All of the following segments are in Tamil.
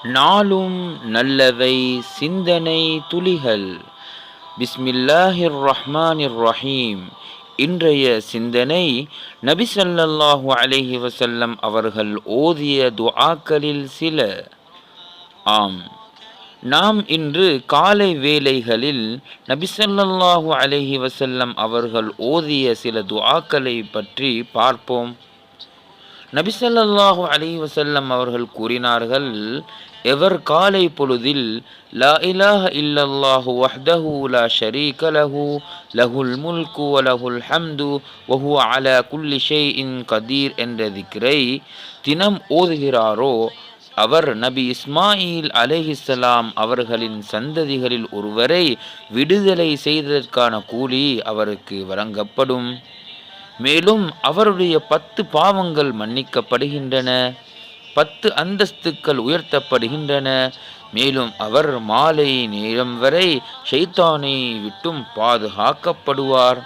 நாளும் நல்லவை சிந்தனை துளிகள். பிஸ்மில்லாஹிர் ரஹ்மானிர் ரஹீம். இன்றைய சிந்தனை நபி ஸல்லல்லாஹு அலைஹி வஸல்லம் அவர்கள் ஓதிய துஆக்களில் சில. ஆம், நாம் இன்று காலை வேளைகளில் நபி ஸல்லல்லாஹு அலைஹி வஸல்லம் அவர்கள் ஓதிய சில துஆக்களை பற்றி பார்ப்போம். நபி ஸல்லல்லாஹு அலைஹி வஸல்லம் அவர்கள் கூறினார்கள், எவர் காலை பொழுதில் லா இலாஹ இல்லல்லாஹு வஹ்தஹு லா ஷரீக லஹு லஹுல் முல்கு வ லஹுல் ஹம்து வ ஹுவ அலா குல்லி ஷைஇன் கதீர் என்ற திக்ரை தினம் ஓதுகிறாரோ அவர் நபி இஸ்மாயில் அலைஹிஸ்ஸலாம் அவர்களின் சந்ததிகளில் ஒருவரை விடுதலை செய்ததற்கான கூலி அவருக்கு வழங்கப்படும். மேலும் அவருடைய 10 பாவங்கள் மன்னிக்கப்படுகின்றன, 10 அந்தஸ்துக்கள் உயர்த்தப்படுகின்றன. மேலும் அவர் மாலை நேரம் வரை ஷைத்தானை விட்டும் பாதுகாக்கப்படுவார்.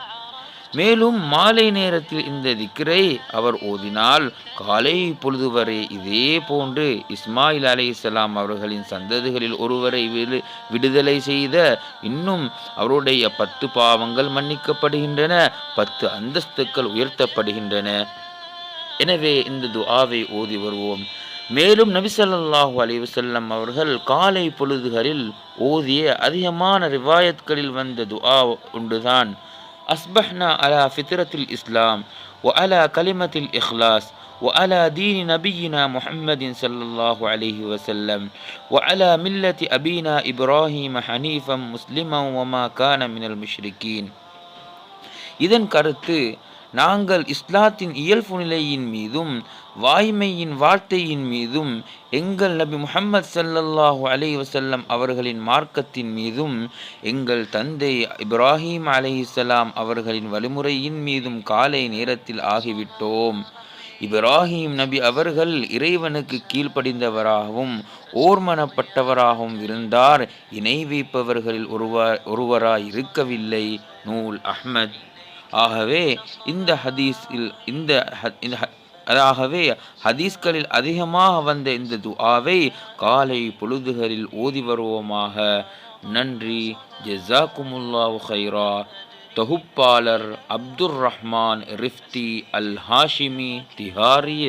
மேலும் மாலை நேரத்தில் இந்த திக்ரை அவர் ஓதினால் காலை பொழுது வரை இதே போன்று இஸ்மாயில் அலைஹிஸ்ஸலாம் அவர்களின் சந்ததிகளில் ஒருவரை விடுதலை செய்த இன்னும் அவருடைய 10 பாவங்கள் மன்னிக்கப்படுகின்றன, 10 அந்தஸ்துக்கள் உயர்த்தப்படுகின்றன. எனவே இந்த துஆவை ஓதி வருவோம். மேலும் நபி ஸல்லல்லாஹு அலைஹி வஸல்லம் அவர்கள் காலை பொழுதுகளில் ஓதிய அதிகமான ரிவாயத்களில் வந்த துஆ ஒன்றுதான், அஸ்பஹ்னா அலா ஃபித்ரத்தில் இஸ்லாம் வ அலா கலிமத்தில் இஹ்லாஸ் வ அலா தீனி நபியினா முஹம்மதின் ஸல்லல்லாஹு அலைஹி வஸல்லம் வ அலா மில்லத்தி அபீனா இப்ராஹீம ஹனீஃபம் முஸ்லிமன் வ மா கான மினல் முஷ்ரிகீன். இதன் கருத்து, நாங்கள் இஸ்லாத்தின் இயல்பு நிலையின் மீதும் வாய்மையின் வார்த்தையின் மீதும் எங்கள் நபி முஹம்மது ஸல்லல்லாஹு அலைஹி வஸல்லம் அவர்களின் மார்க்கத்தின் மீதும் எங்கள் தந்தை இப்ராஹீம் அலைஹிஸ்ஸலாம் அவர்களின் வழிமுறையின் மீதும் காலை நேரத்தில் ஆகிவிட்டோம். இப்ராஹீம் நபி அவர்கள் இறைவனுக்கு கீழ்ப்படிந்தவராகவும் ஓர்மனப்பட்டவராகவும் இருந்தார், இணை வைப்பவர்களில் ஒருவராய் இருக்கவில்லை. நூல் அஹ்மத். ஆகவே ஹதீஸ்களில் அதிகமாக வந்த இந்த துஆவை காலை பொழுதுகளில் ஓதி வருவோமாக. நன்றி. ஜஸாக்குமுல்லாஹு ஹைரா. தொகுப்பாளர் அப்துர் ரஹ்மான் ரிஃப்தி அல் ஹாஷிமி திஹாரிய.